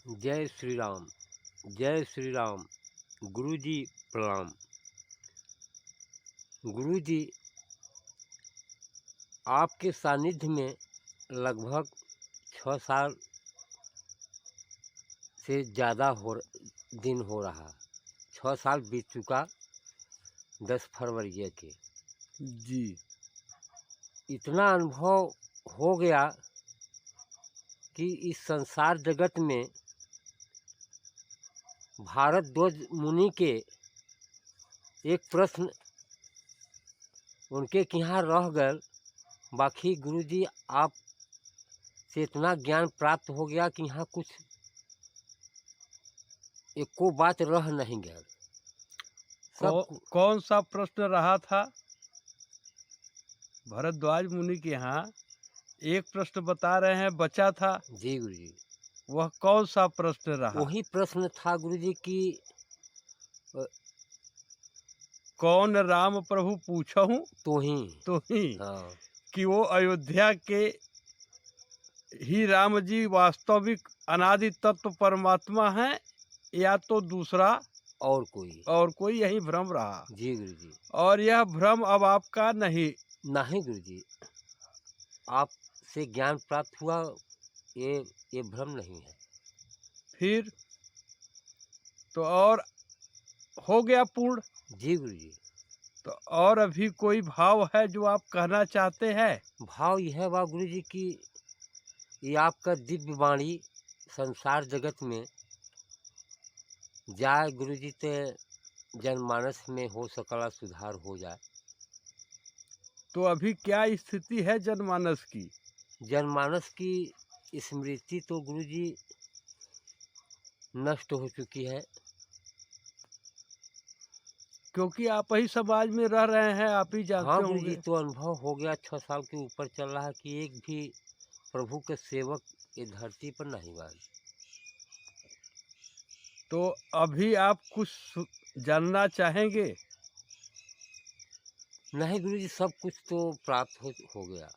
जय श्री राम। जय श्री राम। गुरु जी प्रणाम। गुरु जी, आपके सानिध्य में लगभग 6 साल से ज़्यादा दिन हो रहा। 6 साल बीत चुका 10 फरवरी के। जी। इतना अनुभव हो गया कि इस संसार जगत में भारद्वाज मुनि के एक प्रश्न उनके यहाँ रह गए। बाकी गुरुजी आप से इतना ज्ञान प्राप्त हो गया कि यहाँ कुछ एको बात रह नहीं गया। कौन सा प्रश्न रहा था? भरद्वाज मुनि के यहाँ एक प्रश्न बता रहे हैं बचा था। जी गुरुजी। वह कौन सा प्रश्न रहा? वही प्रश्न था गुरुजी कि कौन राम प्रभु पूछहूँ तो ही। हाँ। कि वो अयोध्या के ही राम जी वास्तविक अनादि तत्व परमात्मा हैं या तो दूसरा और कोई यही भ्रम रहा। जी गुरुजी। और यह भ्रम अब आपका नहीं गुरुजी, आपसे ज्ञान प्राप्त हुआ, ये भ्रम नहीं है। फिर तो और हो गया पूर्ण। जी गुरुजी। तो और अभी कोई भाव है जो आप कहना चाहते हैं? भाव यह बा गुरुजी कि ये आपका दिव्य वाणी संसार जगत में जाए गुरुजी, ते जनमानस में हो सकला सुधार हो जाए। तो अभी क्या स्थिति है जनमानस की? जनमानस की स्मृति तो गुरुजी नष्ट हो चुकी है, क्योंकि आप ही समाज में रह रहे हैं, आप ही जानते हाँ होंगे। गुरुजी, तो अनुभव हो गया 6 साल के ऊपर चल रहा है कि एक भी प्रभु के सेवक ये धरती पर नहीं बा। तो अभी आप कुछ जानना चाहेंगे? नहीं गुरुजी, सब कुछ तो प्राप्त हो गया।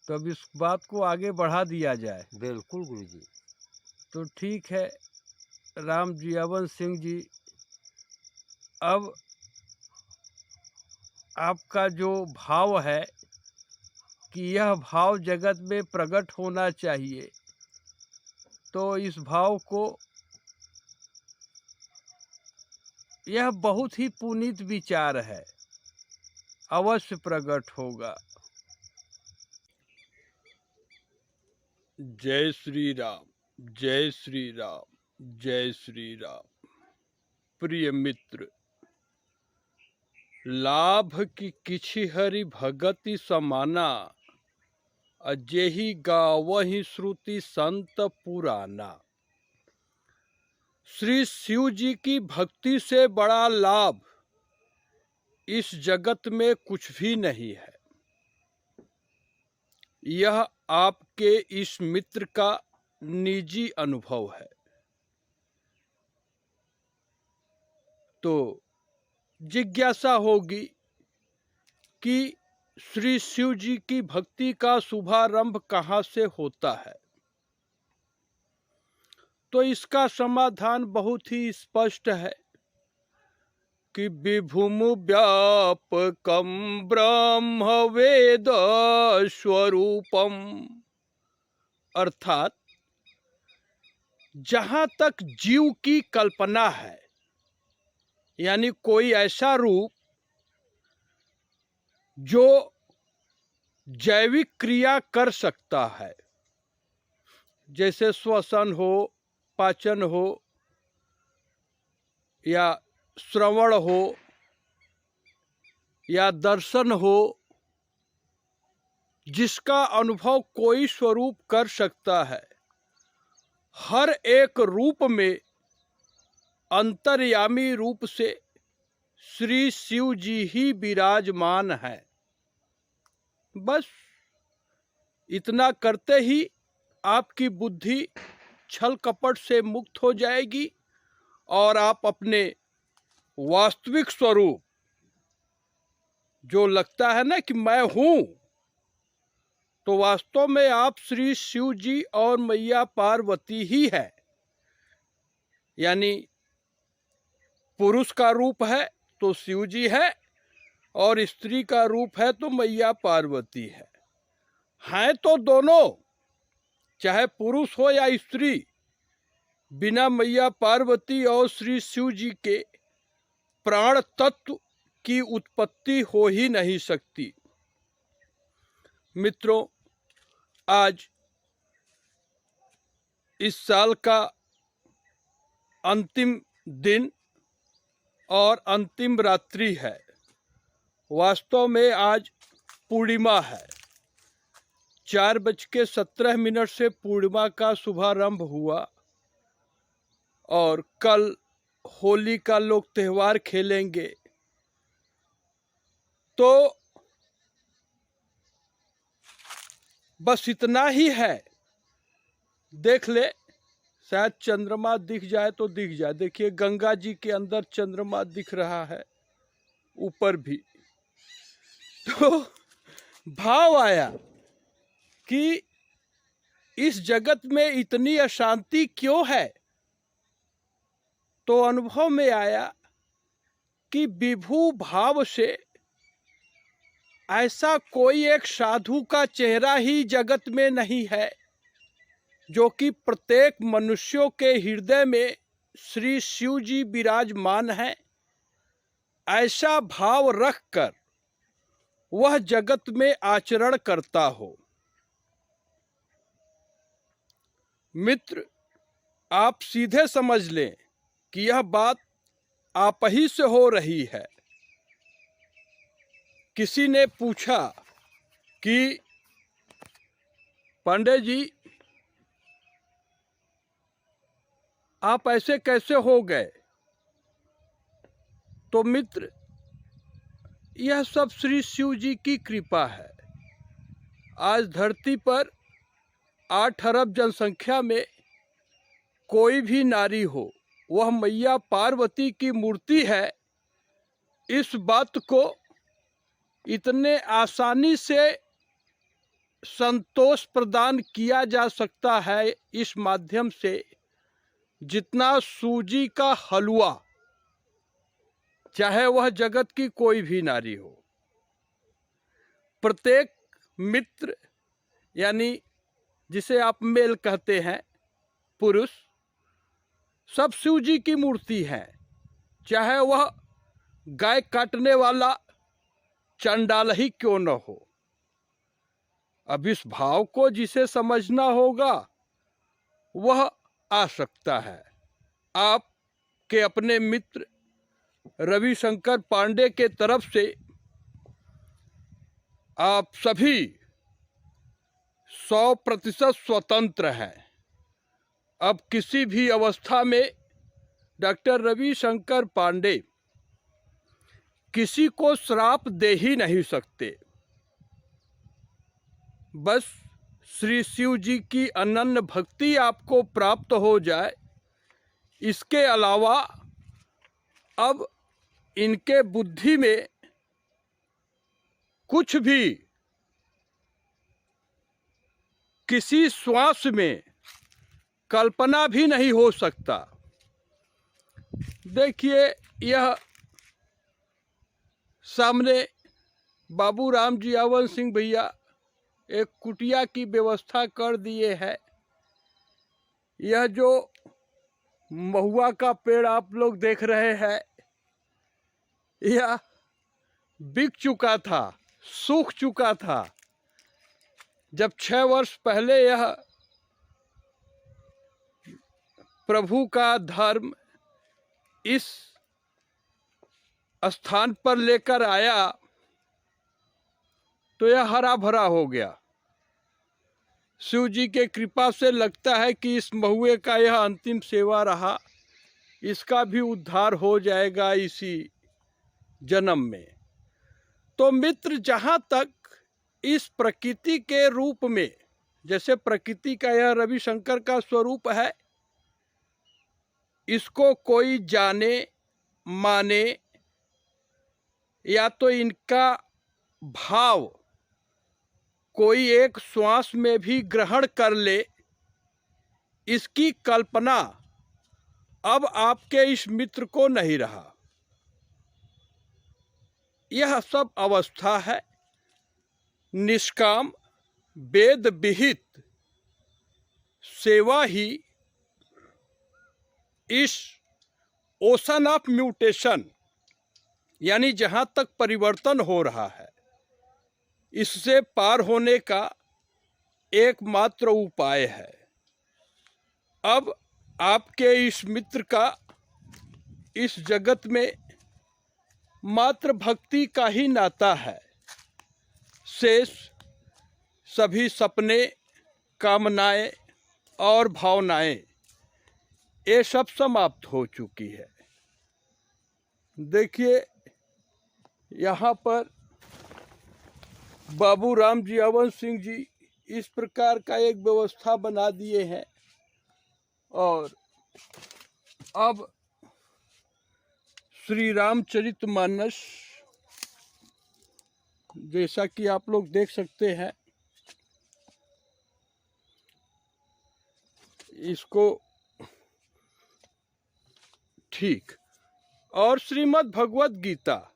तो अब इस बात को आगे बढ़ा दिया जाए। बिल्कुल गुरुजी। तो ठीक है राम जियावन सिंह जी, अब आपका जो भाव है कि यह भाव जगत में प्रकट होना चाहिए, तो इस भाव को, यह बहुत ही पुनीत विचार है, अवश्य प्रकट होगा। जय श्री राम। जय श्री राम। जय श्री राम। प्रिय मित्र, लाभ की किछि हरि भगति समाना, अजेहि गावहि श्रुति संत पुराना। श्री शिव जी की भक्ति से बड़ा लाभ इस जगत में कुछ भी नहीं है। यह आपके इस मित्र का निजी अनुभव है। तो जिज्ञासा होगी कि श्री शिव जी की भक्ति का शुभारंभ कहाँ से होता है? तो इसका समाधान बहुत ही स्पष्ट है कि विभुम व्यापकम ब्रह्म वेद स्वरूपम, अर्थात जहाँ तक जीव की कल्पना है, यानी कोई ऐसा रूप जो जैविक क्रिया कर सकता है, जैसे श्वसन हो, पाचन हो, या श्रवण हो, या दर्शन हो, जिसका अनुभव कोई स्वरूप कर सकता है, हर एक रूप में अंतर्यामी रूप से श्री शिव जी ही विराजमान हैं। बस इतना करते ही आपकी बुद्धि छल कपट से मुक्त हो जाएगी और आप अपने वास्तविक स्वरूप, जो लगता है ना कि मैं हूं, तो वास्तव में आप श्री शिव जी और मैया पार्वती ही है। यानी पुरुष का रूप है तो शिव जी है और स्त्री का रूप है तो मैया पार्वती है। हैं तो दोनों, चाहे पुरुष हो या स्त्री, बिना मैया पार्वती और श्री शिव जी के प्राण तत्व की उत्पत्ति हो ही नहीं सकती। मित्रों, आज इस साल का अंतिम दिन और अंतिम रात्रि है। वास्तव में आज पूर्णिमा है। 4:17 से पूर्णिमा का शुभारंभ हुआ और कल होली का लोग त्यौहार खेलेंगे। तो बस इतना ही है। देख ले, शायद चंद्रमा दिख जाए तो दिख जाए। देखिए, गंगा जी के अंदर चंद्रमा दिख रहा है, ऊपर भी। तो भाव आया कि इस जगत में इतनी अशांति क्यों है। तो अनुभव में आया कि विभू भाव से ऐसा कोई एक साधु का चेहरा ही जगत में नहीं है जो कि प्रत्येक मनुष्यों के हृदय में श्री शिव जी विराजमान है। ऐसा भाव रखकर वह जगत में आचरण करता हो। मित्र, आप सीधे समझ लें कि यह बात आप ही से हो रही है। किसी ने पूछा कि पांडे जी, आप ऐसे कैसे हो गए। तो मित्र, यह सब श्री शिव जी की कृपा है। आज धरती पर 8 अरब जनसंख्या में कोई भी नारी हो, वह मैया पार्वती की मूर्ति है। इस बात को इतने आसानी से संतोष प्रदान किया जा सकता है इस माध्यम से, जितना सूजी का हलवा, चाहे वह जगत की कोई भी नारी हो। प्रत्येक मित्र, यानी जिसे आप मेल कहते हैं, पुरुष, सब शिव जी की मूर्ति है। चाहे वह गाय काटने वाला चंडाल ही क्यों न हो। अब इस भाव को जिसे समझना होगा वह आ सकता है। आप के अपने मित्र रविशंकर पांडे के तरफ से आप सभी 100% स्वतंत्र हैं। अब किसी भी अवस्था में डॉक्टर रविशंकर पांडे किसी को श्राप दे ही नहीं सकते। बस श्री शिव जी की अनन्य भक्ति आपको प्राप्त हो जाए। इसके अलावा अब इनके बुद्धि में कुछ भी, किसी श्वास में कल्पना भी नहीं हो सकता। देखिए, यह सामने बाबू राम जी यावन सिंह भैया एक कुटिया की व्यवस्था कर दिए है। यह जो महुआ का पेड़ आप लोग देख रहे हैं, यह बिक चुका था, सूख चुका था। जब 6 वर्ष पहले यह प्रभु का धर्म इस स्थान पर लेकर आया तो यह हरा भरा हो गया। शिव जी के कृपा से लगता है कि इस महुए का यह अंतिम सेवा रहा। इसका भी उद्धार हो जाएगा इसी जन्म में। तो मित्र, जहाँ तक इस प्रकृति के रूप में, जैसे प्रकृति का यह रविशंकर का स्वरूप है, इसको कोई जाने माने या तो इनका भाव कोई एक श्वास में भी ग्रहण कर ले, इसकी कल्पना अब आपके इस मित्र को नहीं रहा। यह सब अवस्था है निष्काम वेद विहित सेवा ही इस ओशन ऑफ म्यूटेशन, यानी जहां तक परिवर्तन हो रहा है, इससे पार होने का एकमात्र उपाय है। अब आपके इस मित्र का इस जगत में मात्र भक्ति का ही नाता है। शेष सभी सपने, कामनाएं और भावनाएं ये सब समाप्त हो चुकी है। देखिए, यहाँ पर बाबू राम जी, अवन सिंह जी इस प्रकार का एक व्यवस्था बना दिए हैं। और अब श्री रामचरितमानस, जैसा कि आप लोग देख सकते हैं, इसको ठीक, और श्रीमद् भगवत गीता,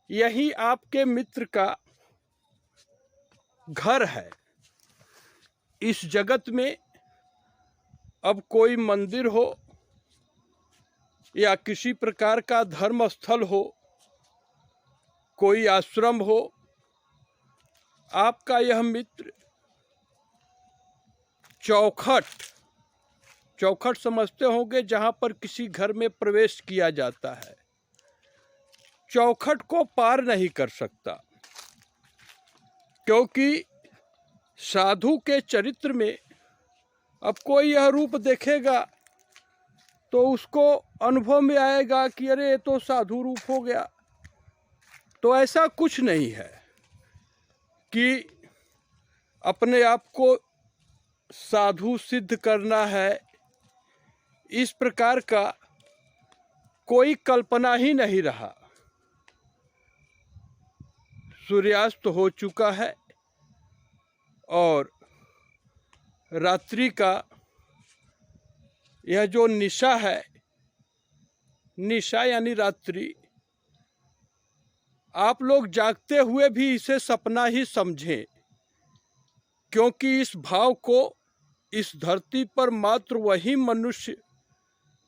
यही आपके मित्र का घर है। इस जगत में अब कोई मंदिर हो या किसी प्रकार का धर्म स्थल हो, कोई आश्रम हो, आपका यह मित्र चौखट समझते होंगे, जहां पर किसी घर में प्रवेश किया जाता है, चौखट को पार नहीं कर सकता। क्योंकि साधु के चरित्र में अब कोई यह रूप देखेगा तो उसको अनुभव में आएगा कि अरे ये तो साधु रूप हो गया। तो ऐसा कुछ नहीं है कि अपने आप को साधु सिद्ध करना है, इस प्रकार का कोई कल्पना ही नहीं रहा। सूर्यास्त हो चुका है और रात्रि का यह जो निशा है, निशा यानी रात्रि, आप लोग जागते हुए भी इसे सपना ही समझें, क्योंकि इस भाव को इस धरती पर मात्र वही मनुष्य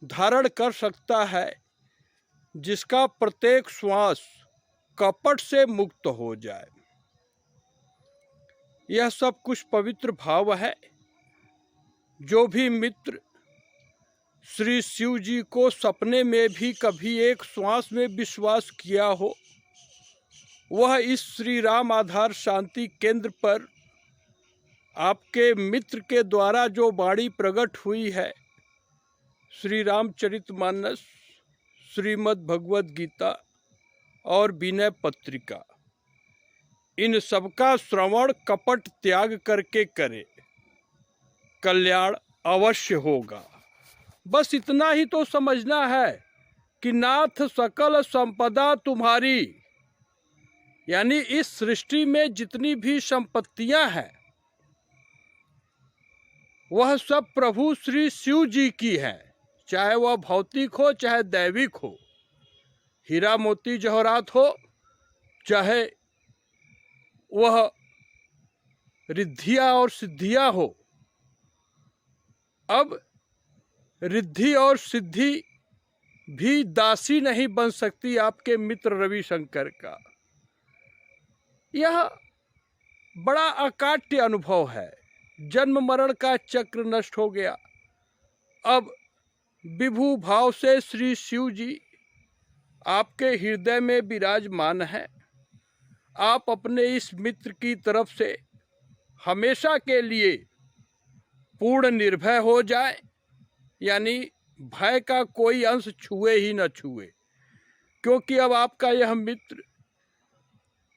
धारण कर सकता है जिसका प्रत्येक श्वास कपट से मुक्त हो जाए। यह सब कुछ पवित्र भाव है। जो भी मित्र श्री शिव जी को सपने में भी कभी एक श्वास में विश्वास किया हो, वह इस श्री राम आधार शांति केंद्र पर आपके मित्र के द्वारा जो वाणी प्रकट हुई है, श्री रामचरितमानस, श्रीमद् भगवत गीता और विनय पत्रिका, इन सबका श्रवण कपट त्याग करके करे, कल्याण अवश्य होगा। बस इतना ही तो समझना है कि नाथ सकल संपदा तुम्हारी, यानी इस सृष्टि में जितनी भी संपत्तियां हैं वह सब प्रभु श्री शिव जी की हैं, चाहे वह भौतिक हो चाहे दैविक हो, हीरा मोती जवाहरात हो चाहे वह रिद्धियां और सिद्धियां हो। अब रिद्धि और सिद्धि भी दासी नहीं बन सकती आपके मित्र रविशंकर का। यह बड़ा अकाट्य अनुभव है। जन्म मरण का चक्र नष्ट हो गया। अब विभू भाव से श्री शिव जी आपके हृदय में विराजमान है। आप अपने इस मित्र की तरफ से हमेशा के लिए पूर्ण निर्भय हो जाए, यानी भय का कोई अंश छुए ही न छुए, क्योंकि अब आपका यह मित्र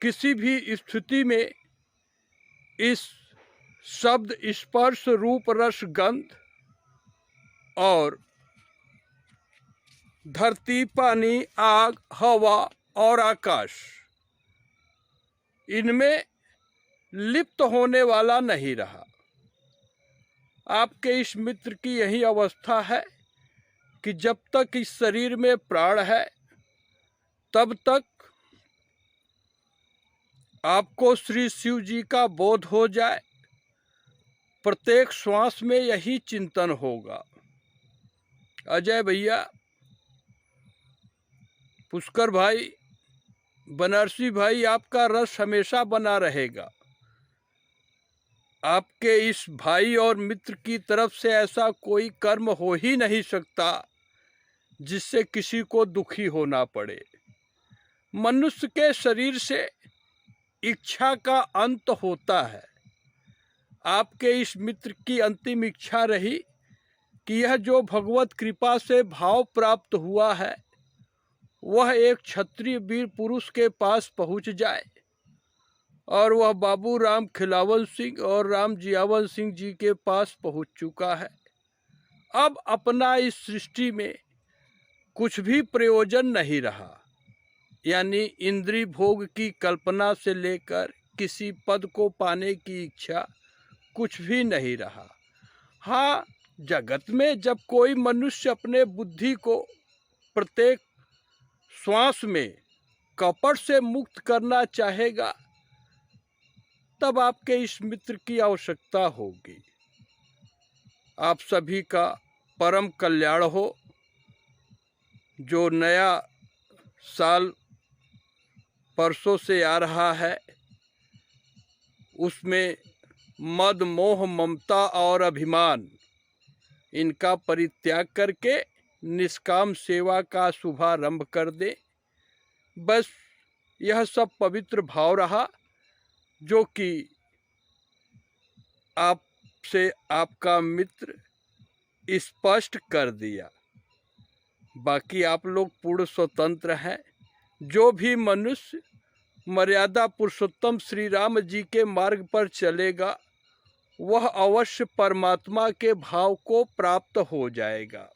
किसी भी स्थिति में इस शब्द, स्पर्श, रूप, रस, गंध और धरती, पानी, आग, हवा और आकाश, इनमें लिप्त होने वाला नहीं रहा। आपके इस मित्र की यही अवस्था है कि जब तक इस शरीर में प्राण है तब तक आपको श्री शिव जी का बोध हो जाए, प्रत्येक श्वास में यही चिंतन होगा। अजय भैया, पुष्कर भाई, बनारसी भाई, आपका रस हमेशा बना रहेगा। आपके इस भाई और मित्र की तरफ से ऐसा कोई कर्म हो ही नहीं सकता जिससे किसी को दुखी होना पड़े। मनुष्य के शरीर से इच्छा का अंत होता है। आपके इस मित्र की अंतिम इच्छा रही कि यह जो भगवत कृपा से भाव प्राप्त हुआ है वह एक क्षत्रिय वीर पुरुष के पास पहुंच जाए, और वह बाबू राम खिलावन सिंह और राम जियावन सिंह जी के पास पहुंच चुका है। अब अपना इस सृष्टि में कुछ भी प्रयोजन नहीं रहा, यानी इंद्रिय भोग की कल्पना से लेकर किसी पद को पाने की इच्छा कुछ भी नहीं रहा। हाँ, जगत में जब कोई मनुष्य अपने बुद्धि को प्रत्येक श्वास में कपट से मुक्त करना चाहेगा तब आपके इस मित्र की आवश्यकता होगी। आप सभी का परम कल्याण हो। जो नया साल परसों से आ रहा है उसमें मद मोह ममता और अभिमान इनका परित्याग करके निष्काम सेवा का शुभारंभ कर दे। बस यह सब पवित्र भाव रहा जो कि आपसे आपका मित्र स्पष्ट कर दिया। बाकी आप लोग पूर्ण स्वतंत्र हैं। जो भी मनुष्य मर्यादा पुरुषोत्तम श्री राम जी के मार्ग पर चलेगा वह अवश्य परमात्मा के भाव को प्राप्त हो जाएगा।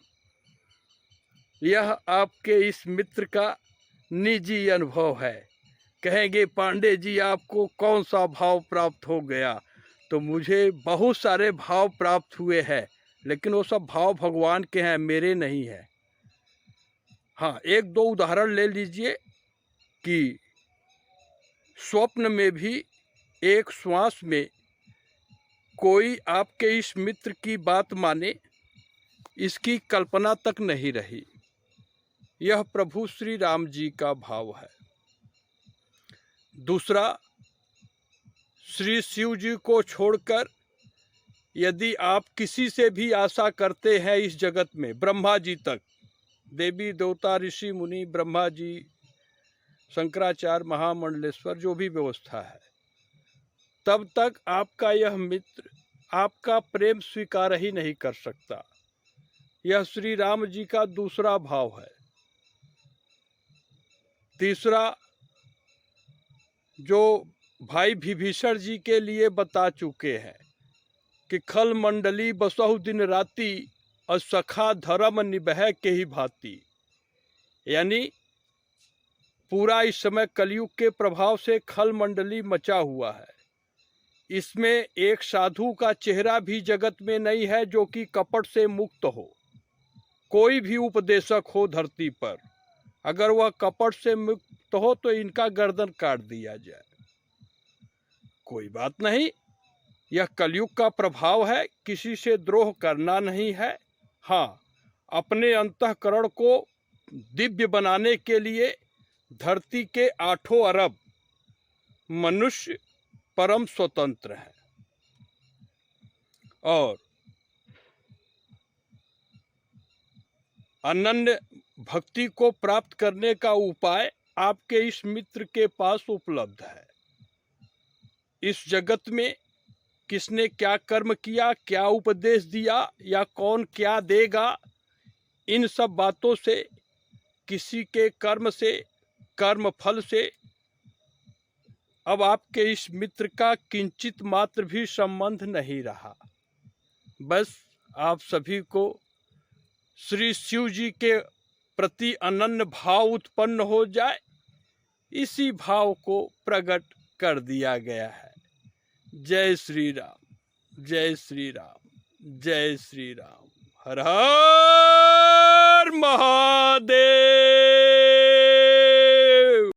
यह आपके इस मित्र का निजी अनुभव है। कहेंगे पांडे जी आपको कौन सा भाव प्राप्त हो गया? तो मुझे बहुत सारे भाव प्राप्त हुए हैं, लेकिन वो सब भाव भगवान के हैं, मेरे नहीं है। हाँ, एक दो उदाहरण ले लीजिए कि स्वप्न में भी एक श्वास में कोई आपके इस मित्र की बात माने, इसकी कल्पना तक नहीं रही। यह प्रभु श्री राम जी का भाव है। दूसरा, श्री शिव जी को छोड़कर यदि आप किसी से भी आशा करते हैं इस जगत में, ब्रह्मा जी तक, देवी देवता ऋषि मुनि, ब्रह्मा जी, शंकराचार्य, महामंडलेश्वर, जो भी व्यवस्था है, तब तक आपका यह मित्र आपका प्रेम स्वीकार ही नहीं कर सकता। यह श्री राम जी का दूसरा भाव है। तीसरा, जो भाई विभीषण जी के लिए बता चुके हैं कि खल मंडली बसहु दिन राति और सखा धर्म निबह के ही भांति, यानी पूरा इस समय कलयुग के प्रभाव से खल मंडली मचा हुआ है। इसमें एक साधु का चेहरा भी जगत में नहीं है जो कि कपट से मुक्त हो। कोई भी उपदेशक हो धरती पर, अगर वह कपट से मुक्त हो तो इनका गर्दन काट दिया जाए। कोई बात नहीं, यह कलयुग का प्रभाव है, किसी से द्रोह करना नहीं है। हाँ, अपने अंतःकरण को दिव्य बनाने के लिए धरती के 8 अरब मनुष्य परम स्वतंत्र हैं, और अनन्य भक्ति को प्राप्त करने का उपाय आपके इस मित्र के पास उपलब्ध है। इस जगत में किसने क्या कर्म किया, क्या उपदेश दिया या कौन क्या देगा, इन सब बातों से, किसी के कर्म से, कर्म फल से अब आपके इस मित्र का किंचित मात्र भी संबंध नहीं रहा। बस आप सभी को श्री शिव जी के प्रति अनन्य भाव उत्पन्न हो जाए, इसी भाव को प्रकट कर दिया गया है। जय श्री राम, जय श्री राम, जय श्री राम। हर हर महादेव।